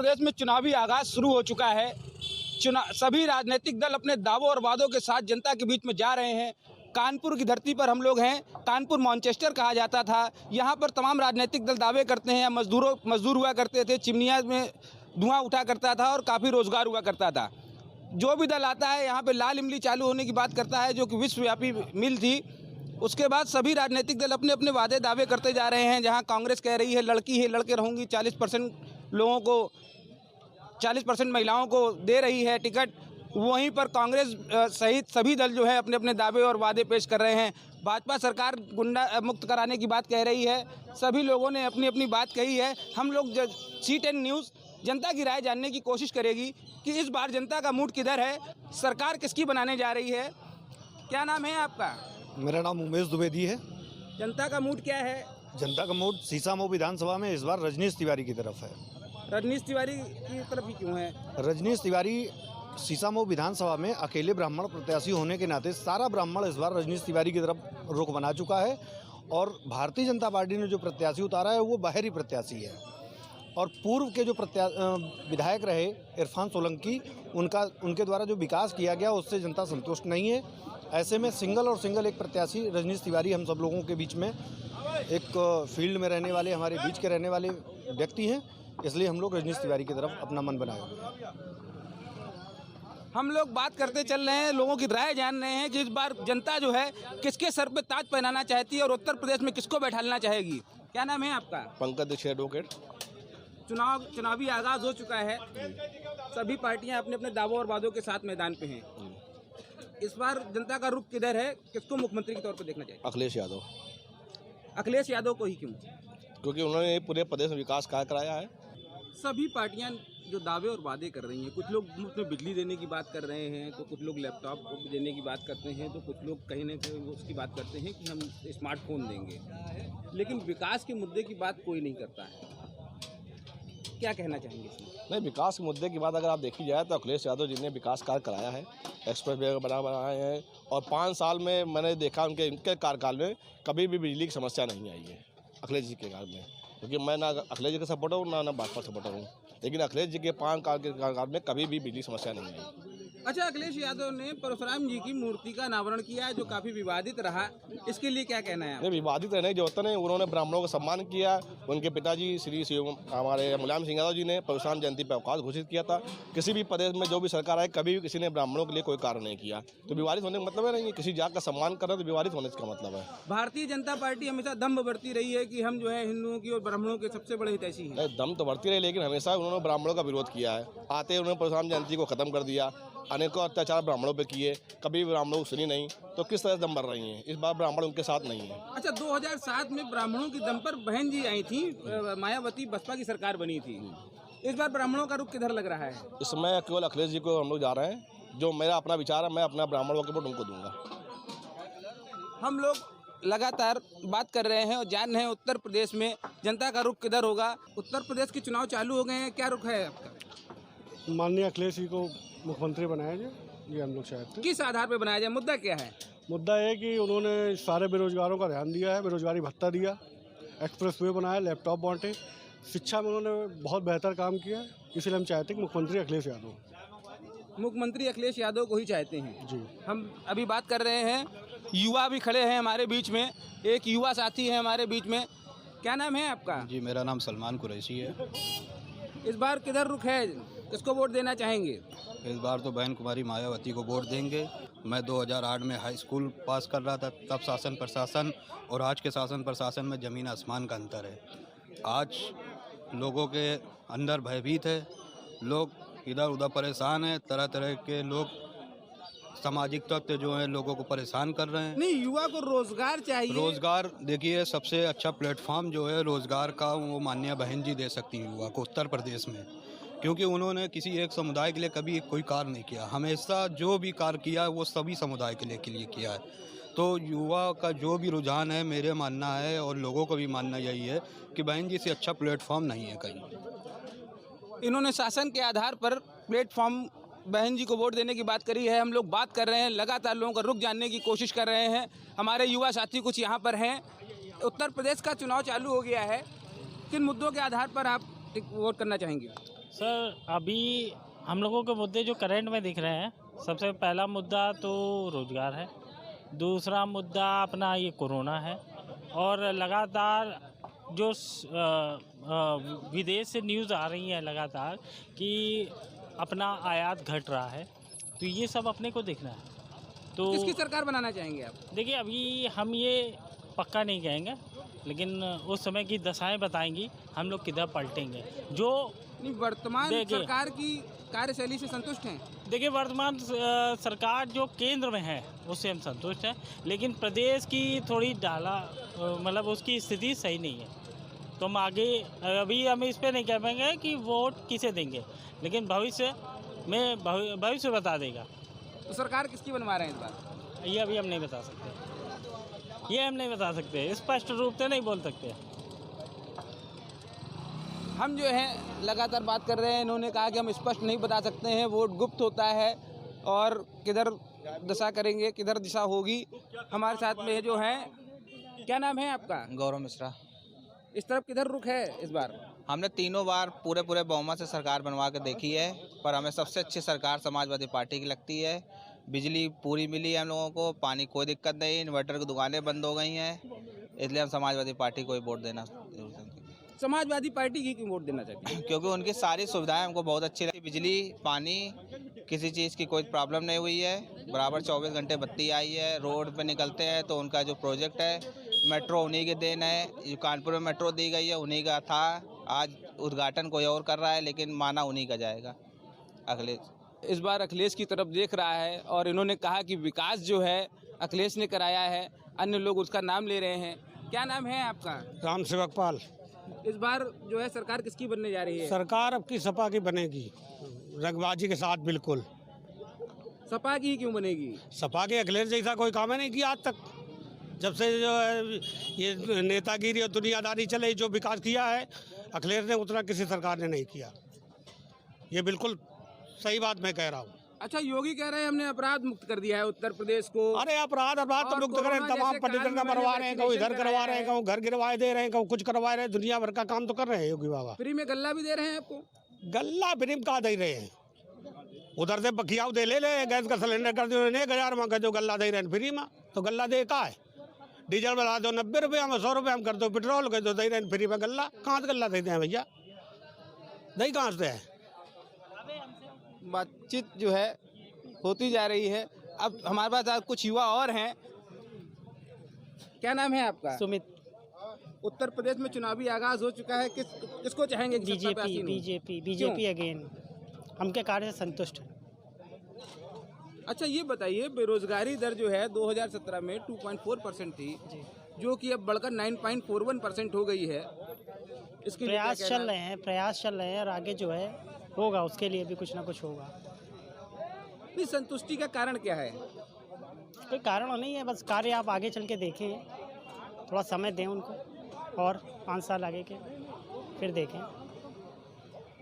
प्रदेश में चुनावी आगाज शुरू हो चुका है। सभी राजनीतिक दल अपने दावों और वादों के साथ जनता के बीच में जा रहे हैं। कानपुर की धरती पर हम लोग हैं। कानपुर मैनचेस्टर कहा जाता था। यहाँ पर तमाम राजनीतिक दल दावे करते हैं। मजदूर हुआ करते थे, चिमनिया में धुआं उठा करता था और काफ़ी रोजगार हुआ करता था। जो भी दल आता है यहाँ पे लाल इमली चालू होने की बात करता है, जो कि विश्वव्यापी मिल थी। उसके बाद सभी राजनीतिक दल अपने अपने वादे दावे करते जा रहे हैं। जहाँ कांग्रेस कह रही है लड़की है लड़के रहूँगी, 40% लोगों को 40% महिलाओं को दे रही है टिकट, वहीं पर कांग्रेस सहित सभी दल जो है अपने अपने दावे और वादे पेश कर रहे हैं। भाजपा सरकार गुंडा मुक्त कराने की बात कह रही है। सभी लोगों ने अपनी अपनी बात कही है। हम लोग C10 न्यूज़ जनता की राय जानने की कोशिश करेगी कि इस बार जनता का मूड किधर है, सरकार किसकी बनाने जा रही है। क्या नाम है आपका? मेरा नाम उमेश द्विवेदी है। जनता का मूड क्या है? जनता का मूड सीसामऊ विधानसभा में इस बार रजनीश तिवारी की तरफ है। रजनीश तिवारी की तरफ ही क्यों है? रजनीश तिवारी सीसामऊ विधानसभा में अकेले ब्राह्मण प्रत्याशी होने के नाते सारा ब्राह्मण इस बार रजनीश तिवारी की तरफ रुख बना चुका है। और भारतीय जनता पार्टी ने जो प्रत्याशी उतारा है वो बाहरी प्रत्याशी है। और पूर्व के जो विधायक रहे इरफान सोलंकी, उनके द्वारा जो विकास किया गया उससे जनता संतुष्ट नहीं है। ऐसे में सिंगल एक प्रत्याशी रजनीश तिवारी हम सब लोगों के बीच में एक फील्ड में रहने वाले, हमारे बीच के रहने वाले व्यक्ति हैं, इसलिए हम लोग रजनीश तिवारी की तरफ अपना मन बनाए हुए हैं। हम लोग बात करते चल रहे हैं, लोगों की राय जान रहे हैं कि इस बार जनता जो है किसके सर पे ताज पहनाना चाहती है और उत्तर प्रदेश में किसको बैठाना चाहेगी। क्या नाम है आपका? पंकज दीक्षित एडवोकेट। चुनावी आगाज हो चुका है। सभी पार्टियां अपने अपने दावों और वादों के साथ मैदान पे हैं। इस बार जनता का रुख किधर है, किसको मुख्यमंत्री के तौर पर देखना चाहिए? अखिलेश यादव। अखिलेश यादव को ही क्यों? क्योंकि उन्होंने पूरे प्रदेश में विकास कार्य कराया है। सभी पार्टियां जो दावे और वादे कर रही हैं, कुछ लोग मुफ्त में बिजली देने की बात कर रहे हैं, तो कुछ लोग लैपटॉप देने की बात करते हैं, तो कुछ लोग कहीं ना कहीं उसकी बात करते हैं कि हम स्मार्टफोन देंगे, लेकिन विकास के मुद्दे की बात कोई नहीं करता है। क्या कहना चाहेंगे इसमें? नहीं, विकास के मुद्दे की बात अगर आप देखी जाए तो अखिलेश यादव जी ने विकास कार्य कराया है, एक्सप्रेस वे बनाए हैं। और 5 साल में मैंने देखा इनके कार्यकाल में कभी भी बिजली की समस्या नहीं आई है अखिलेश जी के काल में। क्योंकि मैं ना अखिलेश जी का सपोर्टर हूँ ना भाजपा सपोर्टर हूँ, लेकिन अखिलेश जी के 5 कार्यकाल में कभी भी बिजली समस्या नहीं आई। अच्छा, अखिलेश यादव ने परशुराम जी की मूर्ति का अनावरण किया है जो काफ़ी विवादित रहा, इसके लिए क्या कहना है? नहीं, विवादित रहने की जरूरत नहीं। उन्होंने ब्राह्मणों का सम्मान किया। उनके पिताजी श्री हमारे मुलायम सिंह यादव जी ने परशुराम जयंती पर अवकाश घोषित किया था। किसी भी प्रदेश में जो भी सरकार आए कभी भी किसी ने ब्राह्मणों के लिए कोई कार्य नहीं किया, तो विवादित होने का मतलब नहीं है। किसी जात का सम्मान करना तो विवादित होने का मतलब है। भारतीय जनता पार्टी हमेशा दम बरती रही है कि हम जो है हिंदुओं की और ब्राह्मणों के सबसे बड़े हितैषी हैं। दम तो बढ़ती रही, लेकिन हमेशा उन्होंने ब्राह्मणों का विरोध किया है। आते उन्होंने परशुराम जयंती को खत्म कर दिया, अनेकों अत्याचार ब्राह्मणों पे किए, कभी ब्राह्मणों को सुनी नहीं। तो किस तरह दम भर रही हैं? इस बार ब्राह्मण उनके साथ नहीं है। अच्छा, 2007 में ब्राह्मणों की दम पर बहन जी आई थी, मायावती बसपा की सरकार बनी थी। इस बार ब्राह्मणों का रुख किधर लग रहा है? इसमें केवल अखिलेश जी को हम लोग जा रहे हैं। जो मेरा अपना विचार है, मैं अपना ब्राह्मणों के वोट उनको दूंगा। हम लोग लगातार बात कर रहे हैं और जान रहे हैं उत्तर प्रदेश में जनता का रुख किधर होगा। उत्तर प्रदेश के चुनाव चालू हो गए हैं, क्या रुख है आपका? माननीय अखिलेश जी को मुख्यमंत्री बनाया जाए, ये हम लोग चाहते हैं। किस आधार पर बनाया जाए? मुद्दा क्या है? मुद्दा है कि उन्होंने सारे बेरोजगारों का ध्यान दिया है, बेरोजगारी भत्ता दिया, एक्सप्रेस वे बनाया, लैपटॉप बांटे, शिक्षा में उन्होंने बहुत बेहतर काम किया है। इसलिए हम चाहते हैं कि मुख्यमंत्री अखिलेश यादव। मुख्यमंत्री अखिलेश यादव को ही चाहते हैं जी। हम अभी बात कर रहे हैं, युवा भी खड़े हैं हमारे बीच में। एक युवा साथी है हमारे बीच में। क्या नाम है आपका? जी, मेरा नाम सलमान कुरैशी है। इस बार किधर रुख है, किसको वोट देना चाहेंगे? इस बार तो बहन कुमारी मायावती को वोट देंगे। मैं 2008 में हाई स्कूल पास कर रहा था, तब शासन प्रशासन और आज के शासन प्रशासन में ज़मीन आसमान का अंतर है। आज लोगों के अंदर भयभीत है, लोग इधर उधर परेशान हैं, तरह तरह के लोग सामाजिक तत्व जो हैं लोगों को परेशान कर रहे हैं। नहीं, युवा को रोजगार चाहिए। रोजगार देखिए, सबसे अच्छा प्लेटफॉर्म जो है रोजगार का वो माननीय बहन जी दे सकती हैं युवा को उत्तर प्रदेश में, क्योंकि उन्होंने किसी एक समुदाय के लिए कभी कोई कार्य नहीं किया। हमेशा जो भी कार्य किया है वो सभी समुदाय के लिए किया है। तो युवा का जो भी रुझान है, मेरे मानना है और लोगों का भी मानना यही है कि बहन जी से अच्छा प्लेटफॉर्म नहीं है कहीं। इन्होंने शासन के आधार पर प्लेटफॉर्म बहन जी को वोट देने की बात करी है। हम लोग बात कर रहे हैं, लगातार लोगों का रुख जानने की कोशिश कर रहे हैं। हमारे युवा साथी कुछ यहाँ पर हैं। उत्तर प्रदेश का चुनाव चालू हो गया है, किन मुद्दों के आधार पर आप वोट करना चाहेंगे? सर अभी हम लोगों के मुद्दे जो करंट में दिख रहे हैं, सबसे पहला मुद्दा तो रोज़गार है, दूसरा मुद्दा अपना ये कोरोना है, और लगातार जो विदेश से न्यूज़ आ रही है लगातार कि अपना आयात घट रहा है, तो ये सब अपने को देखना है। तो किसकी सरकार बनाना चाहेंगे आप? देखिए अभी हम ये पक्का नहीं कहेंगे, लेकिन उस समय की दशाएं बताएंगी हम लोग किधर पलटेंगे। जो नहीं, वर्तमान देखिए। सरकार की कार्यशैली से संतुष्ट हैं? देखिए वर्तमान सरकार जो केंद्र में है उससे हम संतुष्ट हैं, लेकिन प्रदेश की थोड़ी मतलब उसकी स्थिति सही नहीं है। तो हम आगे अभी हम इस पे नहीं कह पाएंगे कि वोट किसे देंगे, लेकिन भविष्य में भविष्य बता देगा। तो सरकार किसकी बनवा रहे हैं इस बार? ये अभी हम नहीं बता सकते, ये हम नहीं बता सकते, स्पष्ट रूप से नहीं बोल सकते। हम जो हैं लगातार बात कर रहे हैं, इन्होंने कहा कि हम स्पष्ट नहीं बता सकते हैं, वोट गुप्त होता है और किधर दशा करेंगे, किधर दिशा होगी। हमारे साथ में जो है, क्या नाम है आपका? गौरव मिश्रा। इस तरफ किधर रुख है इस बार? हमने तीनों बार पूरे बहुमत से सरकार बनवा के देखी है, पर हमें सबसे अच्छी सरकार समाजवादी पार्टी की लगती है। बिजली पूरी मिली है हम लोगों को, पानी कोई दिक्कत नहीं, इन्वर्टर की दुकानें बंद हो गई हैं, इसलिए हम समाजवादी पार्टी को ही वोट देना। समाजवादी पार्टी की क्यों वोट देना चाहती है? क्योंकि उनकी सारी सुविधाएं हमको बहुत अच्छी लगती। बिजली, पानी, किसी चीज़ की कोई प्रॉब्लम नहीं हुई है, बराबर 24 घंटे बत्ती आई है। रोड पे निकलते हैं तो उनका जो प्रोजेक्ट है मेट्रो उन्हीं के देन है, जो कानपुर में मेट्रो दी गई है उन्हीं का था। आज उद्घाटन कोई और कर रहा है, लेकिन माना उन्हीं का जाएगा। अखिलेश इस बार अखिलेश की तरफ देख रहा है और इन्होंने कहा कि विकास जो है अखिलेश ने कराया है, अन्य लोग उसका नाम ले रहे हैं। क्या नाम है आपका? राम सेवक पाल। इस बार जो है सरकार किसकी बनने जा रही है? सरकार अब की सपा की बनेगी, रंगबाजी के साथ। बिल्कुल सपा की क्यों बनेगी? सपा के अखिलेश जैसा कोई काम है नहीं किया आज तक। जब से जो है ये नेतागिरी और दुनियादारी चले, जो विकास किया है अखिलेश ने उतना किसी सरकार ने नहीं किया। ये बिल्कुल सही बात मैं कह रहा हूँ। अच्छा, योगी कह रहे हैं हमने अपराध मुक्त कर दिया है उत्तर प्रदेश को। अरे अपराध तो मुक्त करें, तमाम पंडितों का मरवा रहे हैं, कहूँ इधर करवा रहे हैं, कहूँ घर गिरवाए दे रहे हैं, कहूँ कुछ करवा रहे हैं, दुनिया भर का काम तो कर रहे हैं योगी बाबा। फ्री में गल्ला भी दे रहे हैं आपको? गल्ला फ्री में कहाँ दे रहे हैं? उधर से बखियाव दे ले गैस का सिलेंडर कर दो 1000 में, जो गल्ला दे रहे हैं फ्री में, तो गल्ला दे का है? डीजल बढ़ा दो 90 रुपये में, 100 रुपये में कर दो पेट्रोल, कर दो दे रहे हैं फ्री में गल्ला। कहाँ से गल्ला देते हैं भैया? नहीं, कहाँ से है? बातचीत जो है होती जा रही है। अब हमारे पास आज कुछ युवा और हैं। क्या नाम है आपका? सुमित। उत्तर प्रदेश में चुनावी आगाज हो चुका है, किसको चाहेंगे? BJP again. हम के कार्य से संतुष्ट हैं। अच्छा ये बताइए, बेरोजगारी दर जो है 2017 में 2.4% थी, जो कि अब बढ़कर 9.41% हो गई है। इसके प्रयास चल रहे हैं और आगे जो है होगा, उसके लिए भी कुछ ना कुछ होगा। नहीं, संतुष्टि का कारण क्या है? कोई कारण नहीं है, बस कार्य आप आगे चल के देखें, थोड़ा समय दें उनको और 5 साल आगे के फिर देखें।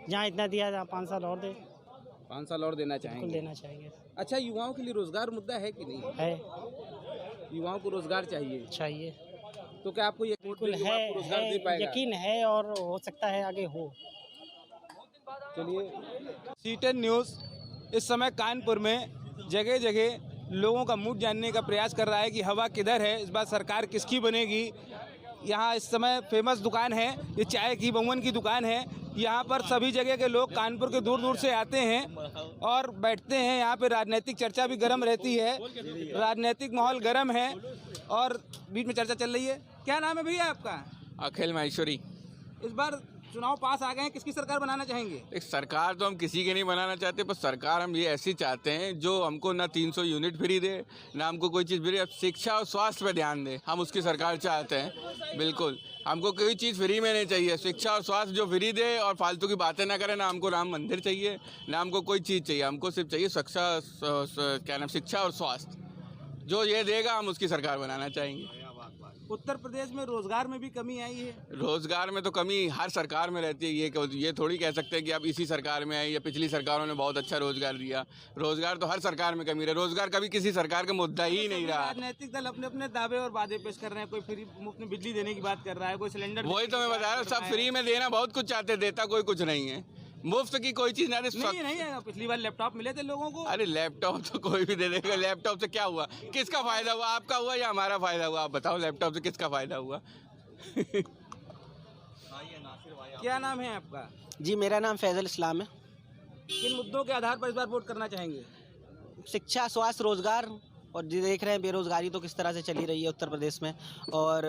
जहाँ इतना दिया जहाँ 5 साल और दे। 5 साल और देना चाहेंगे? देना चाहेंगे। अच्छा, युवाओं के लिए रोजगार मुद्दा है कि नहीं है? युवाओं को रोजगार चाहिए। तो क्या आपको बिल्कुल है, यकीन है और हो सकता है आगे हो। चलिए, C10 न्यूज़ इस समय कानपुर में जगह जगह लोगों का मूड जानने का प्रयास कर रहा है कि हवा किधर है, इस बार सरकार किसकी बनेगी। यहाँ इस समय फेमस दुकान है, ये चाय की बमन की दुकान है। यहाँ पर सभी जगह के लोग कानपुर के दूर दूर से आते हैं और बैठते हैं। यहाँ पे राजनीतिक चर्चा भी गर्म रहती है, राजनीतिक माहौल गर्म है और बीच में चर्चा चल रही है। क्या नाम है भैया आपका? अखिल महेश्वरी। इस बार चुनाव पास आ गए हैं, किसकी सरकार बनाना चाहेंगे? एक सरकार तो हम किसी की नहीं बनाना चाहते, पर सरकार हम ये ऐसी चाहते हैं जो हमको ना 300 यूनिट फ्री दे, ना हमको कोई चीज़ फ्री, शिक्षा और स्वास्थ्य पे ध्यान दे। हम उसकी सरकार चाहते हैं। बिल्कुल, हमको कोई चीज़ फ्री में नहीं चाहिए, शिक्षा और स्वास्थ्य जो फ्री दे और फालतू की बातें ना करे। ना हमको राम मंदिर चाहिए, ना हमको कोई चीज़ चाहिए, हमको सिर्फ चाहिए शिक्षा और स्वास्थ्य। जो ये देगा हम उसकी सरकार बनाना चाहेंगे। उत्तर प्रदेश में रोजगार में भी कमी आई है? रोजगार में तो कमी हर सरकार में रहती है। ये थोड़ी कह सकते हैं कि अब इसी सरकार में आई या पिछली सरकारों ने बहुत अच्छा रोजगार दिया। रोजगार तो हर सरकार में कमी रहा। रोजगार कभी किसी सरकार का मुद्दा ही नहीं रहा। राजनीतिक दल अपने अपने दावे और वादे पेश कर रहे हैं। कोई फ्री मुफ्त में बिजली देने की बात कर रहा है, कोई सिलेंडर। वही तो मैं बता रहा हूँ, सब फ्री में देना बहुत कुछ चाहते, देता कोई कुछ नहीं है। मुफ्त की कोई चीज़ नहीं नहीं, पिछली बार लैपटॉप मिले थे लोगों को। अरे लैपटॉप तो कोई भी दे देगा। लैपटॉप से क्या हुआ, किसका फ़ायदा हुआ? आपका हुआ या हमारा फ़ायदा हुआ? आप बताओ, लैपटॉप से किसका फ़ायदा हुआ? क्या नाम है आपका? जी, मेरा नाम फैज़ल इस्लाम है। किन मुद्दों के आधार पर इस बार वोट करना चाहेंगे? शिक्षा, स्वास्थ्य, रोज़गार, और देख रहे हैं बेरोज़गारी तो किस तरह से चली रही है उत्तर प्रदेश में। और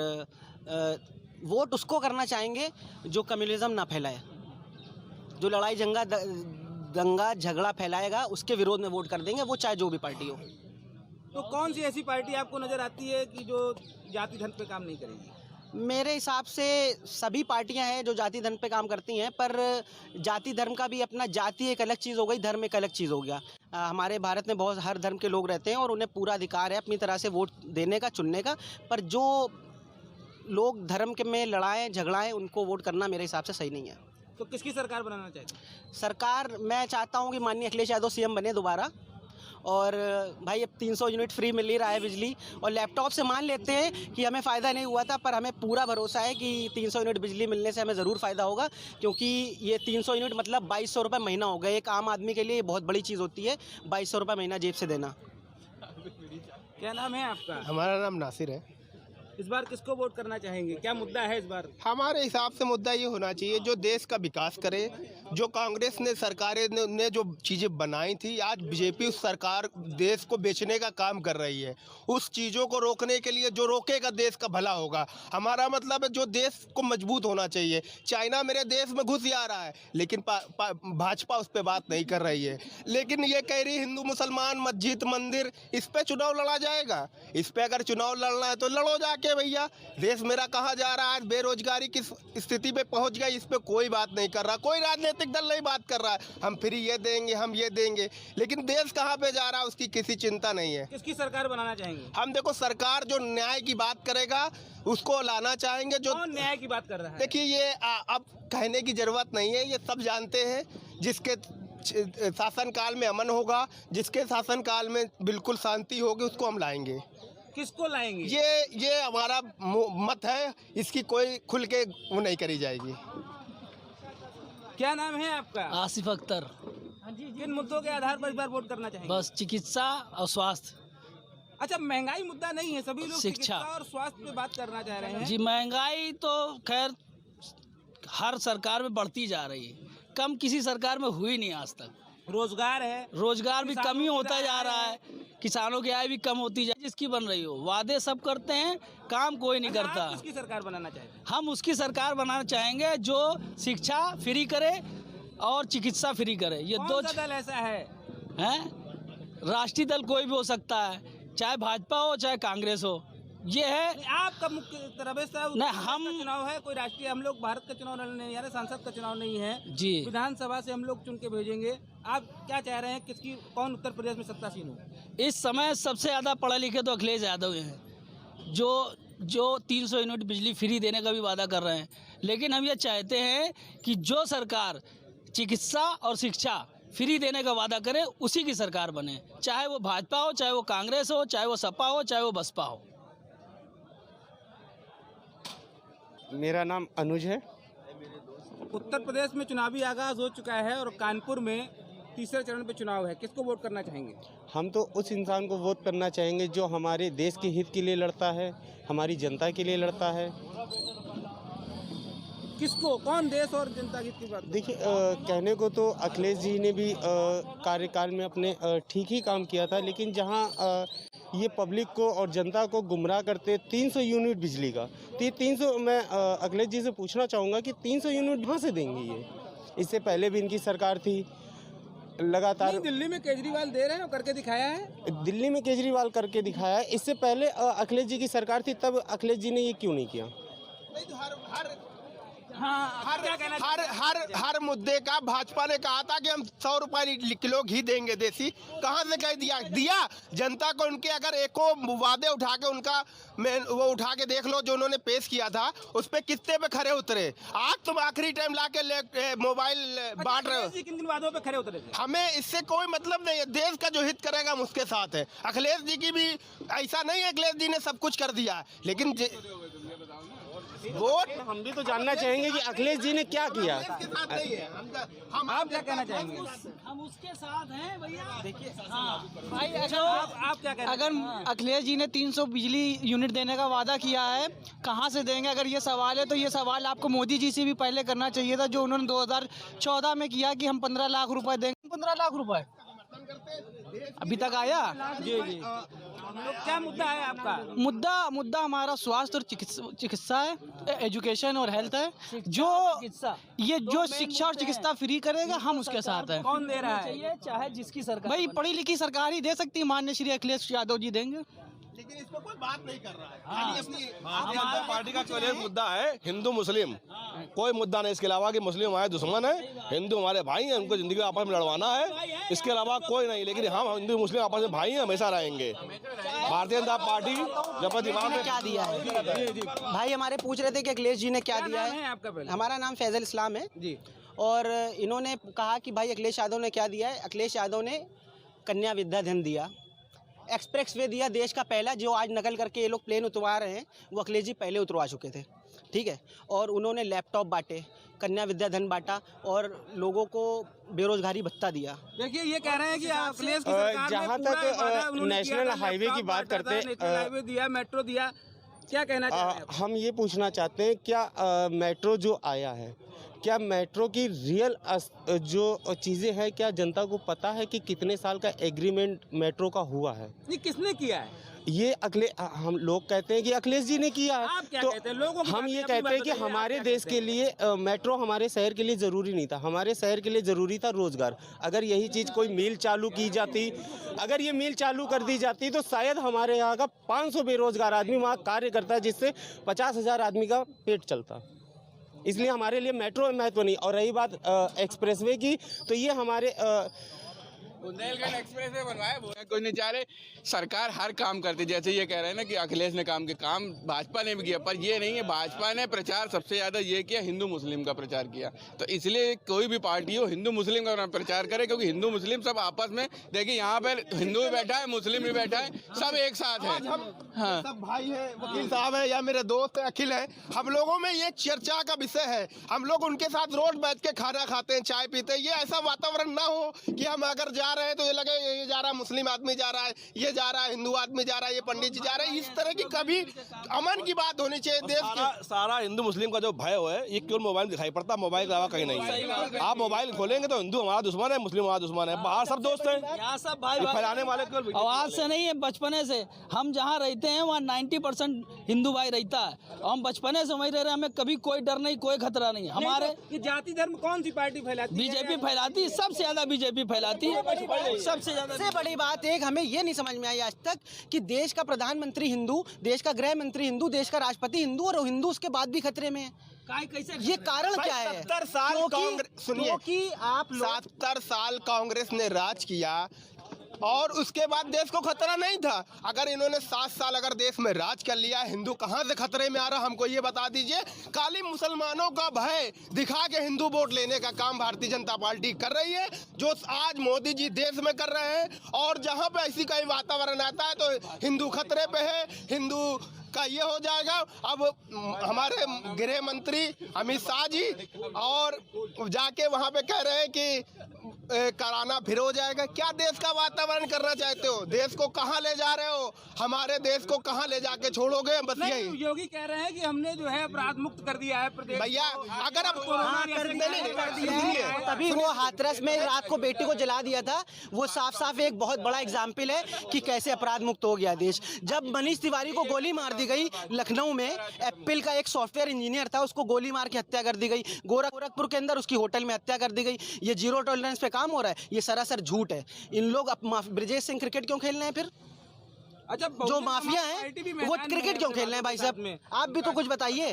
वोट उसको करना चाहेंगे जो कम्युनिज़्म ना फैलाए, जो लड़ाई दंगा झगड़ा फैलाएगा उसके विरोध में वोट कर देंगे, वो चाहे जो भी पार्टी हो। तो कौन सी ऐसी पार्टी आपको नज़र आती है कि जो जाति धर्म पे काम नहीं करेगी? मेरे हिसाब से सभी पार्टियां हैं जो जाति धर्म पे काम करती हैं, पर जाति धर्म का भी अपना, जाति एक अलग चीज़ हो गई, धर्म एक अलग चीज़ हो गया। हमारे भारत में बहुत हर धर्म के लोग रहते हैं और उन्हें पूरा अधिकार है अपनी तरह से वोट देने का, चुनने का। पर जो लोग धर्म के में लड़ाएं झगड़ाएं, उनको वोट करना मेरे हिसाब से सही नहीं है। तो किसकी सरकार बनाना चाहिए? सरकार मैं चाहता हूँ कि माननीय अखिलेश यादव सीएम बने दोबारा। और भाई अब 300 यूनिट फ्री मिल ही रहा है बिजली, और लैपटॉप से मान लेते हैं कि हमें फ़ायदा नहीं हुआ था, पर हमें पूरा भरोसा है कि 300 यूनिट बिजली मिलने से हमें ज़रूर फ़ायदा होगा, क्योंकि ये 300 यूनिट मतलब 2200 रुपये महीना हो गया। एक आम आदमी के लिए ये बहुत बड़ी चीज़ होती है, 2200 रुपये महीना जेब से देना। क्या नाम है आपका? हमारा नाम नासिर है। इस बार किसको वोट करना चाहेंगे? क्या मुद्दा है इस बार? हमारे हिसाब से मुद्दा ये होना चाहिए जो देश का विकास करे। जो कांग्रेस ने सरकारें ने जो चीज़ें बनाई थी, आज बीजेपी उस सरकार देश को बेचने का काम कर रही है। उस चीज़ों को रोकने के लिए जो रोकेगा देश का भला होगा। हमारा मतलब है जो देश को मजबूत होना चाहिए। चाइना मेरे देश में घुस जा रहा है, लेकिन भाजपा उस पर बात नहीं कर रही है। लेकिन ये कह रही हिंदू मुसलमान मस्जिद मंदिर, इस पर चुनाव लड़ा जाएगा। इस पर अगर चुनाव लड़ना है तो लड़ो जाके भैया। देश मेरा कहाँ जा रहा है, आज बेरोजगारी किस स्थिति पे पहुंच गई, इस पे कोई बात नहीं कर रहा। कोई राजनीतिक दल नहीं बात कर रहा है, हम फ्री ये देंगे, हम ये देंगे, लेकिन देश कहाँ पे जा रहा है उसकी किसी चिंता नहीं है। किसकी सरकार बनाना चाहेंगे? हम देखो, सरकार जो न्याय की बात करेगा उसको लाना चाहेंगे। जो कौन न्याय की बात कर रहा है? देखिए, ये अब कहने की जरूरत नहीं है, ये सब जानते हैं। जिसके शासनकाल में अमन होगा, जिसके शासनकाल में बिल्कुल शांति होगी, उसको हम लाएंगे। किसको लाएंगे? ये हमारा मत है, इसकी कोई खुल के वो नहीं करी जाएगी। क्या नाम है आपका? आसिफ अख्तर। किन मुद्दों के आधार पर इस बार वोट करना चाहेंगे? बस चिकित्सा और स्वास्थ्य। अच्छा, महंगाई मुद्दा नहीं है, सभी लोग शिक्षा और स्वास्थ्य पे बात करना चाह रहे हैं। जी, महंगाई तो खैर हर सरकार में बढ़ती जा रही है, कम किसी सरकार में हुई नहीं आज तक। रोजगार है, रोजगार भी कम ही होता जा रहा है, किसानों की आय भी कम होती जा, जिसकी बन रही हो। वादे सब करते हैं, काम कोई नहीं करता। आप किसकी सरकार बनाना चाहते हैं? हम उसकी सरकार बनाना चाहेंगे जो शिक्षा फ्री करे और चिकित्सा फ्री करे। ये दो दल ऐसा है? राष्ट्रीय दल कोई भी हो सकता है, चाहे भाजपा हो चाहे कांग्रेस हो। ये है आपका मुख्य रमेश साहब, हम चुनाव है, कोई राष्ट्रीय, हम लोग भारत का चुनाव लड़ने नहीं आ रहे, सांसद का चुनाव नहीं है जी, विधानसभा से हम लोग चुन के भेजेंगे। आप क्या चाह रहे हैं, किसकी, कौन उत्तर प्रदेश में सत्तासीन हो? इस समय सबसे ज़्यादा पढ़े लिखे तो अखिलेश यादव हैं, जो 300 यूनिट बिजली फ्री देने का भी वादा कर रहे हैं। लेकिन हम ये चाहते हैं कि जो सरकार चिकित्सा और शिक्षा फ्री देने का वादा करे, उसी की सरकार बने, चाहे वो भाजपा हो, चाहे वो कांग्रेस हो, चाहे वो सपा हो, चाहे वो बसपा हो। मेरा नाम अनुज है। उत्तर प्रदेश में चुनावी आगाज हो चुका है और कानपुर में तीसरे चरण पे चुनाव है, किसको वोट करना चाहेंगे? हम तो उस इंसान को वोट करना चाहेंगे जो हमारे देश के हित के लिए लड़ता है, हमारी जनता के लिए लड़ता है। किसको, कौन देश और जनता की बात? देखिए, कहने को तो अखिलेश जी ने भी कार्यकाल में अपने ठीक ही काम किया था, लेकिन जहां ये पब्लिक को और जनता को गुमराह करते 300 यूनिट बिजली का, तो ये 300, मैं अखिलेश जी से पूछना चाहूँगा कि 300 यूनिट कहाँ से देंगे ये? इससे पहले भी इनकी सरकार थी, लगातार दिल्ली में केजरीवाल दे रहे हैं, करके दिखाया है। दिल्ली में केजरीवाल करके दिखाया है। इससे पहले अखिलेश जी की सरकार थी, तब अखिलेश जी ने ये क्यों नहीं किया? नहीं तो हर मुद्दे का भाजपा ने कहा था कि हम 100 रुपए किलो घी देंगे देसी, कहाँ से कह दिया जनता को। उनके अगर एको वादे उठा के उनका वो उठा के देख लो जो उन्होंने पेश किया था, उस पे किस्ते पे खरे उतरे। आज तुम आखिरी टाइम लाके मोबाइल बांट रहे हो। किन किन वादों पे खरे उतरे थे? हमें इससे कोई मतलब नहीं है, देश का जो हित करेगा हम उसके साथ है। अखिलेश जी की भी ऐसा नहीं है, अखिलेश जी ने सब कुछ कर दिया, लेकिन वोट हम भी तो जानना चाहेंगे कि अखिलेश जी ने क्या किया। आप क्या कहना चाहेंगे? हम उसके साथ हैं भैया। देखिए भाई आप क्या कहना अगर अखिलेश जी ने 300 बिजली यूनिट देने का वादा किया है, कहाँ से देंगे? अगर ये सवाल है तो ये सवाल आपको मोदी जी से भी पहले करना चाहिए था, जो उन्होंने 2014 में किया कि हम 15 लाख रुपए देंगे। 15 लाख रुपए अभी तक आया? जी जी, क्या मुद्दा है आपका? मुद्दा हमारा स्वास्थ्य और चिकित्सा है, एजुकेशन और हेल्थ है। जो ये जो शिक्षा और चिकित्सा फ्री करेगा हम उसके साथ हैं। कौन दे रहा है? चाहे जिसकी सरकार, भाई पढ़ी लिखी सरकार ही दे सकती है। माननीय श्री अखिलेश यादव जी देंगे। लेकिन इस पर कोई बात नहीं कर रहा है। खाली अपनी भारतीय जनता पार्टी का केवल एक मुद्दा है, हिंदू मुस्लिम। कोई मुद्दा नहीं इसके अलावा कि मुस्लिम हमारे दुश्मन है, हिंदू हमारे भाई हैं, उनको जिंदगी में आपस में लड़वाना है, इसके अलावा कोई नहीं। लेकिन हम हिंदू मुस्लिम आपस में भाई हैं, हमेशा रहेंगे। भारतीय जनता पार्टी जब दिमाग में क्या दिया है भाई? हमारे पूछ रहे थे कि अखिलेश जी ने क्या दिया है। आपका पहले? हमारा नाम फैजल इस्लाम है जी। और इन्होंने कहा कि भाई अखिलेश यादव ने क्या दिया है। अखिलेश यादव ने कन्या विद्याधन दिया, एक्सप्रेस वे दिया, देश का पहला। जो आज नकल करके ये लोग प्लेन उतरवा रहे हैं वो अखिलेश जी पहले उतरवा चुके थे, ठीक है। और उन्होंने लैपटॉप बांटे, कन्या विद्याधन बांटा और लोगों को बेरोजगारी भत्ता दिया। देखिए ये कह रहे हैं कि अखिलेश की सरकार जहाँ ने पूरा तक वादा उन्होंने नेशनल किया था, हाईवे की लैपटॉप बात बांटा था, करते, नेशनल हाईवे दिया, मेट्रो दिया, क्या कहना चाहते हैं? हम ये पूछना चाहते हैं क्या मेट्रो जो आया है, क्या मेट्रो की रियल जो चीज़ें हैं, क्या जनता को पता है कि कितने साल का एग्रीमेंट मेट्रो का हुआ है? ये किसने किया है? ये हम लोग कहते हैं कि अखिलेश जी ने किया है। आप क्या तो कहते हैं? लोगों की हम बात ये अपनी कहते बात हैं कि बताइए, आप हमारे क्या देश कहते के लिए मेट्रो हमारे शहर के लिए ज़रूरी नहीं था। हमारे शहर के लिए ज़रूरी था रोज़गार। अगर यही चीज़ कोई मिल चालू की जाती, अगर ये मिल चालू कर दी जाती तो शायद हमारे यहाँ का 500 बेरोजगार आदमी वहाँ कार्य करता है, जिससे 50,000 आदमी का पेट चलता। इसलिए हमारे लिए मेट्रो महत्व नहीं। और रही बात एक्सप्रेसवे की, तो ये हमारे बुंदेलखंड एक्सप्रेस वे बनवाया, कोई नहीं चाह रहे। सरकार हर काम करती, जैसे ये कह रहे हैं ना कि अखिलेश ने काम भाजपा ने भी किया, पर ये नहीं है। भाजपा ने प्रचार सबसे ज़्यादा ये किया, हिंदू मुस्लिम का प्रचार किया। तो इसलिए कोई भी पार्टी हो हिंदू मुस्लिम का प्रचार करे, क्योंकि हिंदू मुस्लिम सब आपस में, देखिए यहाँ पर हिंदू भी बैठा है, मुस्लिम भी बैठा है, सब एक साथ है। हाँ, सब भाई है, वकील साहब है या मेरे दोस्त है अखिल है, हम लोगों में ये चर्चा का विषय है। हम लोग उनके साथ रोज बैठ के खाना खाते हैं, चाय पीते हैं। ये ऐसा वातावरण ना हो कि हम अगर जा रहे हैं तो ये लगे ये जा रहा है, मुस्लिम आदमी जा रहा है, ये जा रहा है, हिंदू आदमी जा रहा है, ये पंडित जी जा रहे हैं। इस तरह की कभी अमन की बात होनी चाहिए देश की। सारा हिंदू मुस्लिम का जो भय है ये केवल मोबाइल दिखाई पड़ता, मोबाइल के अलावा कहीं नहीं है। आप मोबाइल खोलेंगे तो हिंदू हमारा दुश्मन है, मुस्लिम हमारा दुश्मन है, बाहर सब दोस्त हैं। यहाँ सब भाई फैलाने वाले केवल आवाज से नहीं है, बचपने से हम जहाँ रहते हैं वहाँ 90% हिंदू भाई रहता है। हम बचपने से वही रह रहे हैं, हमें कभी कोई डर नहीं, कोई खतरा नहीं। हमारे ये जाति धर्म कौन सी पार्टी फैलाती है? बीजेपी फैलाती है, सबसे ज्यादा बीजेपी फैलाती है, सबसे ज्यादा। सबसे बड़ी बात एक हमें ये नहीं समझ में आई आज तक कि देश का प्रधानमंत्री हिंदू, देश का गृह मंत्री हिंदू, देश का राष्ट्रपति हिंदू, और हिंदू उसके बाद भी खतरे में है। ये कारण क्या है? 70 साल कांग्रेस, सुनिए, क्योंकि आप 70 साल कांग्रेस ने राज किया और उसके बाद देश को खतरा नहीं था। अगर इन्होंने 7 साल अगर देश में राज कर लिया, हिंदू कहाँ से खतरे में आ रहा हमको ये बता दीजिए। खाली मुसलमानों का भय दिखा के हिंदू वोट लेने का काम भारतीय जनता पार्टी कर रही है, जो आज मोदी जी देश में कर रहे हैं। और जहाँ पे ऐसी कोई वातावरण आता है तो हिंदू खतरे पे है, हिंदू का ये हो जाएगा। अब हमारे गृह मंत्री अमित शाह जी और जाके वहाँ पे कह रहे हैं कि कराना फिर हो जाएगा। क्या देश का वातावरण करना चाहते हो? देश को कहाँ ले जा रहे हो? हमारे देश को कहाँ ले जाके छोड़ोगे? बस यही। योगी कह रहे हैं कि हमने जो है अपराध मुक्त कर दिया है प्रदेश। भैया अगर अब तभी वो हाथरस में रात को बेटी को जला दिया था, वो साफ साफ एक बहुत बड़ा एग्जाम्पल है कि कैसे अपराध मुक्त हो गया देश। जब मनीष तिवारी को गोली मार दी गई लखनऊ में, एप्पल का एक सॉफ्टवेयर इंजीनियर था, उसको गोली मार के हत्या कर दी गई। गोरखपुर के अंदर उसकी होटल में हत्या कर दी गई। ये जीरो टॉलरेंस पे काम हो रहा है, ये सरासर झूठ है। इन लोग ब्रिजेश सिंह क्रिकेट क्यों खेल रहे हैं फिर? अच्छा, जो माफिया है वो क्रिकेट क्यों खेल रहे हैं? भाई साहब आप भी तो कुछ बताइए,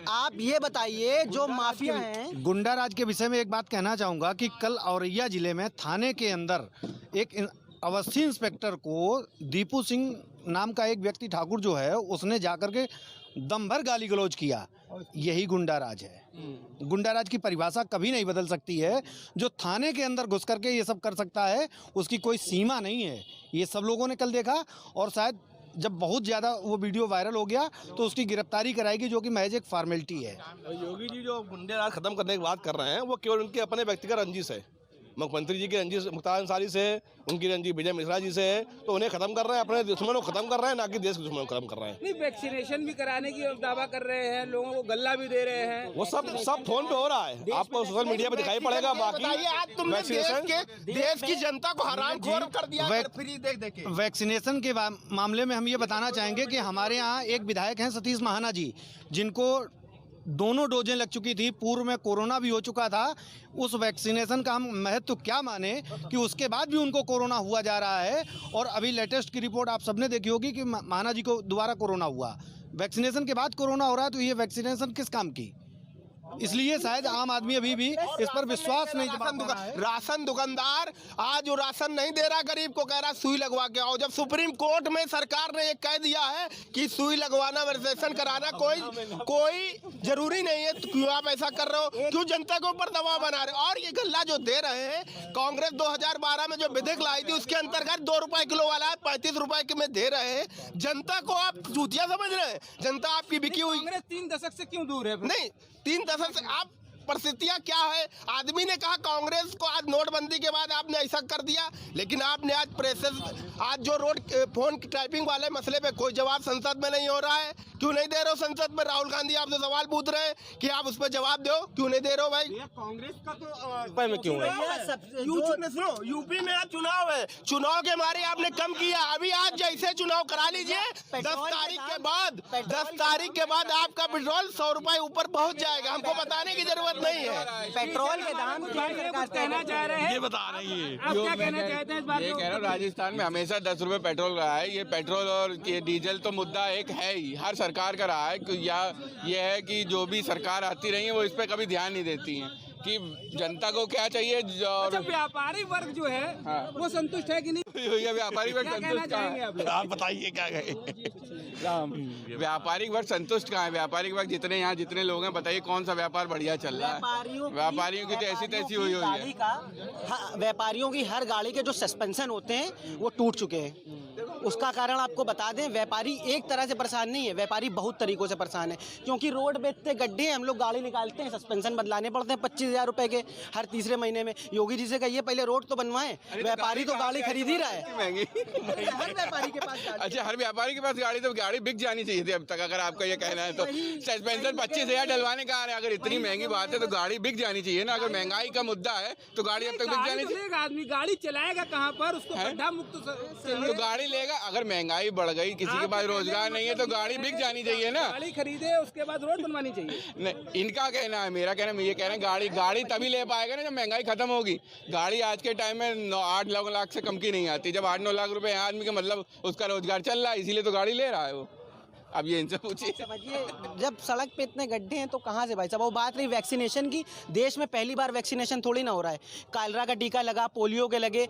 आप ये बताइए जो माफिया हैं। गुंडा राज के विषय में एक बात कहना चाहूँगा कि कल औरैया जिले में थाने के अंदर एक अवस्थी इंस्पेक्टर को दीपू सिंह नाम का एक व्यक्ति ठाकुर जो है, उसने जाकर के दम भर गाली गलौज किया। यही गुंडा राज है। गुंडा राज की परिभाषा कभी नहीं बदल सकती है। जो थाने के अंदर घुस करके ये सब कर सकता है, उसकी कोई सीमा नहीं है। ये सब लोगों ने कल देखा और शायद जब बहुत ज़्यादा वो वीडियो वायरल हो गया तो उसकी गिरफ्तारी कराएगी, जो कि महज एक फॉर्मेलिटी है। योगी जी जो गुंडे राज खत्म करने की बात कर रहे हैं वो केवल उनके अपने व्यक्तिगत रंजिश है। मुख्यमंत्री जी की रंजिश मुख्तार अंसारी से, उनकी रंजिश विजय मिश्रा जी से है, तो उन्हें खत्म कर रहे हैं, अपने दुश्मनों को खत्म कर रहे हैं, ना कि देश के दुश्मनों को खत्म कर रहे हैं। नहीं, वैक्सीनेशन भी कराने की दावा कर रहे हैं, लोगों को गल्ला भी दे रहे हैं, वो सब फोन पे हो रहा है, आपको सोशल मीडिया पे दिखाई पड़ेगा। बाकी आज तुमने देश की जनता को हरामखोर कर दिया फ्री देख के। वैक्सीनेशन के मामले में हम ये बताना चाहेंगे कि हमारे यहाँ एक विधायक हैं सतीश महाना जी, जिनको दोनों डोजें लग चुकी थी, पूर्व में कोरोना भी हो चुका था। उस वैक्सीनेशन का हम महत्व क्या माने कि उसके बाद भी उनको कोरोना हुआ जा रहा है, और अभी लेटेस्ट की रिपोर्ट आप सबने देखी होगी कि महाना जी को दोबारा कोरोना हुआ। वैक्सीनेशन के बाद कोरोना हो रहा है, तो ये वैक्सीनेशन किस काम की? इसलिए शायद आम आदमी अभी भी इस पर विश्वास नहीं जता रहा है। राशन दुकानदार आज वो राशन नहीं दे रहा, गरीब को कह रहा सुई लगवा के आओ। जब सुप्रीम कोर्ट में सरकार ने ये कह दिया है कि सुई लगवाना, वैक्सीनेशन कराना कोई जरूरी नहीं है, तो क्यों आप ऐसा कर रहे हो? क्यों जनता के ऊपर दबाव बना रहे हो? और ये गल्ला जो दे रहे हैं, कांग्रेस 2012 में जो विधेयक लाई थी उसके अंतर्गत 2 रुपए किलो वाला 35 रुपए के में दे रहे हैं। जनता को आप चूतिया समझ रहे हैं? जनता आपकी बिकी हुई। कांग्रेस 3 दशक से क्यों दूर है? नहीं, 3 दशक से आप परिस्थितियां क्या है? आदमी ने कहा कांग्रेस को आज नोटबंदी के बाद आपने ऐसा कर दिया, लेकिन आपने आज आज जो रोड फोन की टाइपिंग वाले मसले पे कोई जवाब संसद में नहीं हो रहा है। क्यों नहीं दे रहे हो संसद में? राहुल गांधी आपसे सवाल पूछ रहे हैं कि आप उस पर जवाब दो, क्यों नहीं दे रहे हो भाई? कांग्रेस का तो में क्यों है? सुनो, यूपी में आज चुनाव है, चुनाव के मारे आपने कम किया। अभी आज जैसे चुनाव करा लीजिए, 10 तारीख के बाद आपका पेट्रोल 100 रुपए ऊपर पहुंच जाएगा। हमको बताने की जरूरत नहीं है। पेट्रोल के दाम कहना चाह रहे हैं, ये बता रही है। आप क्या कहना चाहते हैं इस बात ये को? कह रहा हूँ, राजस्थान में हमेशा 10 रुपए पेट्रोल रहा है। ये पेट्रोल और ये डीजल तो मुद्दा एक है ही, हर सरकार का रहा है। ये है कि जो भी सरकार आती रही है वो इस पर कभी ध्यान नहीं देती है कि जनता को क्या चाहिए। अच्छा, व्यापारी वर्ग जो है वो संतुष्ट है कि नहीं? व्यापारी वर्ग संतुष्ट कहाँ है? आप बताइए क्या कहें? व्यापारिक वर्ग संतुष्ट कहाँ है? व्यापारिक वर्ग जितने यहाँ जितने लोग हैं, बताइए कौन सा व्यापार बढ़िया चल रहा है? व्यापारियों की तो ऐसी तैसी हुई है। व्यापारियों की हर गाड़ी के जो सस्पेंशन होते हैं वो टूट चुके हैं। उसका कारण आपको बता दें, व्यापारी एक तरह से परेशान नहीं है, व्यापारी बहुत तरीकों से परेशान है। क्योंकि रोड पे इतने गड्ढे हैं, हम लोग गाड़ी निकालते हैं, सस्पेंशन बदलाने पड़ते हैं 25,000 रुपए के हर तीसरे महीने में। योगी जी से कहिए पहले रोड तो बनवाएं। व्यापारी तो गाड़ी खरीद ही रहा है महंगी। हर व्यापारी के पास। अच्छा, हर व्यापारी के पास गाड़ी, तो गाड़ी बिक जानी चाहिए थी अब तक, अगर आपका ये कहना है तो। सस्पेंशन 25,000 डलवाने का है, अगर इतनी महंगी बात है तो गाड़ी बिक जानी चाहिए ना। अगर महंगाई का मुद्दा है तो गाड़ी अब तक बिक जानी चाहिए। आदमी गाड़ी चलाएगा कहाँ पर? उसको गड्ढा मुक्त तो गाड़ी लेगा। अगर महंगाई बढ़ गई, किसी के पास रोजगार नहीं है, तो गाड़ी बिक जानी चाहिए ना। गाड़ी खरीदे, उसके बाद रोड बनवानी चाहिए। नहीं, इनका कहना है, मेरा कहना, मैं ये कह रहा हूँ गाड़ी तभी ले पाएगा ना जब महंगाई खत्म होगी। गाड़ी आज के टाइम में 8-9 लाख से कम की नहीं आती। जब 8-9 लाख रुपए आदमी का मतलब उसका रोजगार चल रहा है, इसीलिए तो गाड़ी ले रहा है वो। अब ये इनसे पूछिए। समझिए, जब सड़क पे इतने गड्ढे हैं तो कहाँ से भाई साहब? वो बात रही वैक्सीनेशन की, देश में पहली बार वैक्सीनेशन थोड़ी ना हो रहा है। कालरा का टीका लगा, पोलियो के लगे,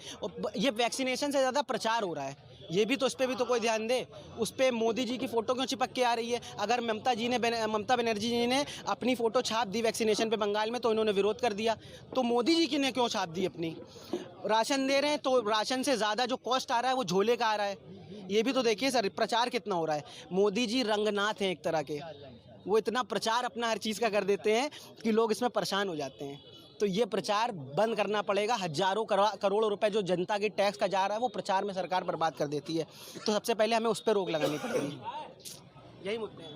ये वैक्सीनेशन से ज़्यादा प्रचार हो रहा है। ये भी तो, इस पर भी तो कोई ध्यान दे। उस पर मोदी जी की फ़ोटो क्यों चिपक के आ रही है? अगर ममता बनर्जी जी ने अपनी फ़ोटो छाप दी वैक्सीनेशन पे बंगाल में, तो इन्होंने विरोध कर दिया। तो मोदी जी की ने क्यों छाप दी अपनी? राशन दे रहे हैं तो राशन से ज़्यादा जो कॉस्ट आ रहा है वो झोले का आ रहा है। ये भी तो देखिए सर, प्रचार कितना हो रहा है। मोदी जी रंगनाथ हैं एक तरह के, वो इतना प्रचार अपना हर चीज़ का कर देते हैं कि लोग इसमें परेशान हो जाते हैं। तो ये प्रचार बंद करना पड़ेगा। हजारों करोड़ों रुपए जो जनता के टैक्स का जा रहा है वो प्रचार में सरकार बर्बाद कर देती है। तो सबसे पहले हमें उस पर रोक लगानी पड़ेगी। यही मुद्दे हैं।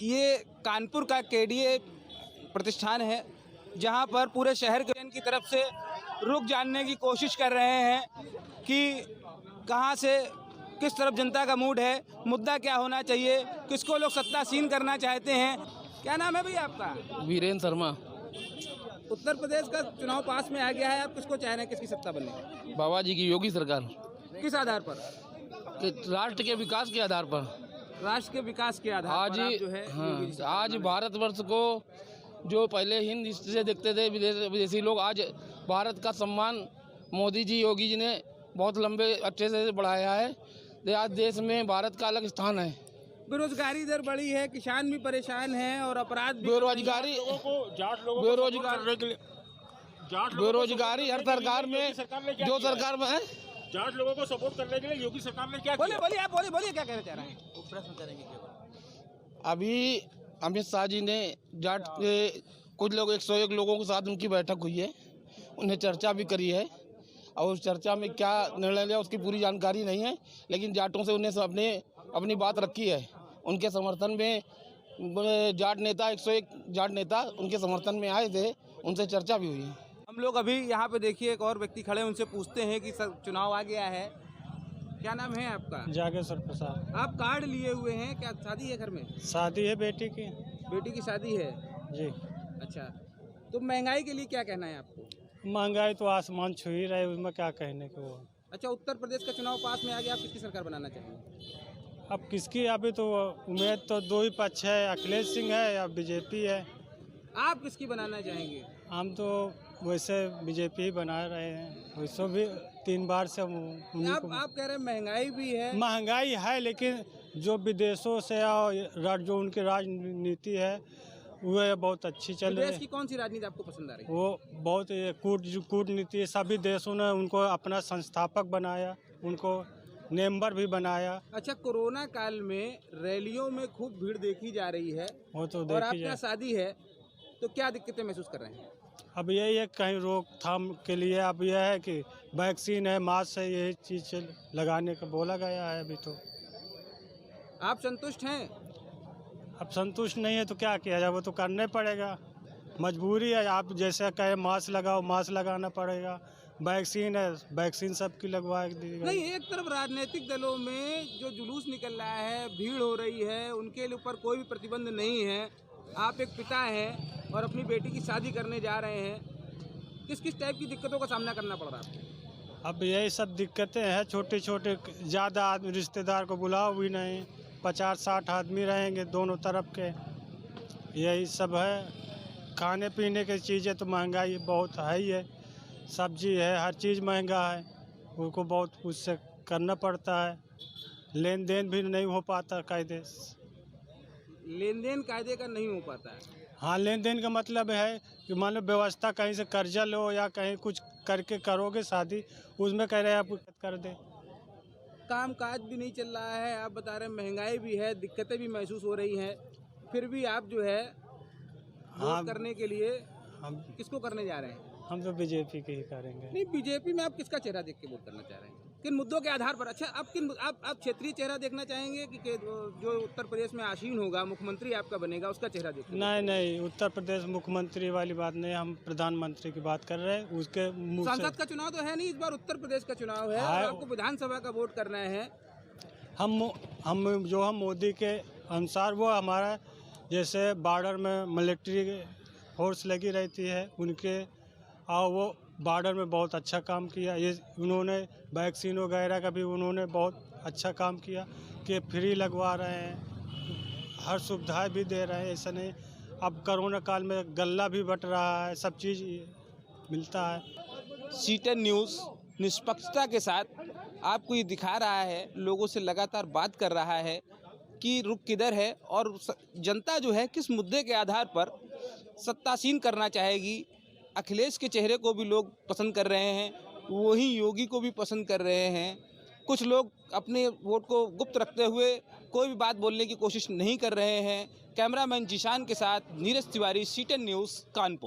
ये कानपुर का केडीए प्रतिष्ठान है, जहां पर पूरे शहर के की तरफ से रुख जानने की कोशिश कर रहे हैं कि कहां से किस तरफ जनता का मूड है, मुद्दा क्या होना चाहिए, किसको लोग सत्तासीन करना चाहते हैं। क्या नाम है भैया आपका? वीरेंद्र शर्मा। उत्तर प्रदेश का चुनाव पास में आ गया है, आप किसको चाह रहे हैं, किसकी सत्ता बने? बाबा जी की, योगी सरकार। किस आधार पर? राष्ट्र के विकास के आधार पर। राष्ट्र के विकास के आधार आज पर आप जो है आज भारतवर्ष को जो पहले हिंद दृष्टि से देखते थे विदेशी लोग, आज भारत का सम्मान मोदी जी, योगी जी ने बहुत लंबे अच्छे से बढ़ाया है। आज देश में भारत का अलग स्थान है। बेरोजगारी दर बढ़ी है, किसान भी परेशान हैं और अपराध भी। बेरोजगारी हर सरकार में, जो सरकार में है जाट लोगों को सपोर्ट करने के लिए योगी सरकार ने क्या बोलिए बोलिए, आप बोलिए क्या कहना चाह रहे हैं? अभी अमित शाह जी ने जाट के कुछ लोग 101 लोगों के साथ उनकी बैठक हुई है, उन्हें चर्चा भी करी है और उस चर्चा में क्या निर्णय लिया उसकी पूरी जानकारी नहीं है, लेकिन जाटों से उन्हें अपनी बात रखी है। उनके समर्थन में जाट नेता 101 जाट नेता उनके समर्थन में आए थे, उनसे चर्चा भी हुई है। हम लोग अभी यहाँ पे देखिए एक और व्यक्ति खड़े हैं, उनसे पूछते हैं कि सर चुनाव आ गया है, क्या नाम है आपका? जागेश्वर प्रसाद। आप कार्ड लिए हुए हैं, क्या शादी है घर में? शादी है बेटी की। बेटी की शादी है जी। अच्छा, तो महंगाई के लिए क्या कहना है आपको? महंगाई तो आसमान छू ही रहे, उसमें क्या कहने को। अच्छा, उत्तर प्रदेश का चुनाव पास में आ गया, आप किसकी सरकार बनाना चाहेंगे? अब किसकी, अभी तो उम्मीद तो दो ही पक्ष है, अखिलेश सिंह है या बीजेपी है। आप किसकी बनाना चाहेंगे? हम तो वैसे बीजेपी ही बना रहे हैं, वैसे भी 3 बार से उन्हीं को। आप कह रहे हैं महंगाई भी है। महंगाई है, लेकिन जो विदेशों से और जो उनकी राजनीति है वह बहुत अच्छी चल रही है। देश की कौन सी राजनीति आपको पसंद आ रही है? वो बहुत कूटनीति, सभी देशों ने उनको अपना संस्थापक बनाया, उनको मेंबर भी बनाया। अच्छा, कोरोना काल में रैलियों में खूब भीड़ देखी जा रही है, वो तो और आपका शादी है, तो क्या दिक्कतें महसूस कर रहे हैं? अब यही है कहीं रोकथाम के लिए, अब यह है कि वैक्सीन है, मास्क है, यही चीज़ लगाने का बोला गया है अभी तो। आप संतुष्ट हैं? अब संतुष्ट नहीं है तो क्या किया जाए, वो तो करना पड़ेगा, मजबूरी है। आप जैसे कहे मास्क लगाओ, मास्क लगाना पड़ेगा। वैक्सीन है, वैक्सीन सबकी लगवा दी गई। नहीं, एक तरफ राजनीतिक दलों में जो जुलूस निकल रहा है, भीड़ हो रही है, उनके ऊपर कोई भी प्रतिबंध नहीं है। आप एक पिता हैं और अपनी बेटी की शादी करने जा रहे हैं, किस किस टाइप की दिक्कतों का सामना करना पड़ रहा है आपको? अब यही सब दिक्कतें हैं, छोटे छोटे, ज़्यादा आदमी रिश्तेदार को बुलाओ भी नहीं, 50-60 आदमी रहेंगे दोनों तरफ के, यही सब है। खाने पीने की चीज़ें तो महंगाई बहुत है ही है, सब्जी है, हर चीज़ महंगा है, उनको बहुत उससे करना पड़ता है। लेन देन भी नहीं हो पाता कायदे। लेन देन कायदे का नहीं हो पाता है? हाँ, लेन देन का मतलब है कि मान लो व्यवस्था कहीं से कर्जा लो या कहीं कुछ करके करोगे शादी, उसमें कह रहे हैं आप कर दे। काम काज भी नहीं चल रहा है, आप बता रहे हैं महंगाई भी है, दिक्कतें भी महसूस हो रही हैं, फिर भी आप जो है वोट करने के लिए हम किसको करने जा रहे हैं? हम तो बीजेपी के ही करेंगे। नहीं, बीजेपी में आप किसका चेहरा देख के वोट करना चाह रहे हैं, किन मुद्दों के आधार पर? अच्छा, आप क्षेत्रीय चेहरा देखना चाहेंगे कि जो उत्तर प्रदेश में आसीन होगा, मुख्यमंत्री आपका बनेगा, उसका चेहरा देखना? नहीं, उत्तर प्रदेश मुख्यमंत्री वाली बात नहीं, हम प्रधानमंत्री की बात कर रहे हैं। उसके सांसद का चुनाव तो है नहीं, इस बार उत्तर प्रदेश का चुनाव है और आपको विधानसभा का वोट करना है। हम मोदी के अनुसार, वो हमारा जैसे बॉर्डर में मिलिट्री फोर्स लगी रहती है उनके, और वो बॉर्डर में बहुत अच्छा काम किया। ये उन्होंने वैक्सीन वगैरह का भी उन्होंने बहुत अच्छा काम किया कि फ्री लगवा रहे हैं, हर सुविधाएं भी दे रहे हैं। ऐसा नहीं, अब कोरोना काल में गल्ला भी बट रहा है, सब चीज़ मिलता है। C10 न्यूज़ निष्पक्षता के साथ आपको ये दिखा रहा है, लोगों से लगातार बात कर रहा है कि रुख किधर है और जनता जो है किस मुद्दे के आधार पर सत्तासीन करना चाहेगी। अखिलेश के चेहरे को भी लोग पसंद कर रहे हैं, वहीं योगी को भी पसंद कर रहे हैं। कुछ लोग अपने वोट को गुप्त रखते हुए कोई भी बात बोलने की कोशिश नहीं कर रहे हैं। कैमरामैन जिशान के साथ नीरज तिवारी, C10 न्यूज़, कानपुर।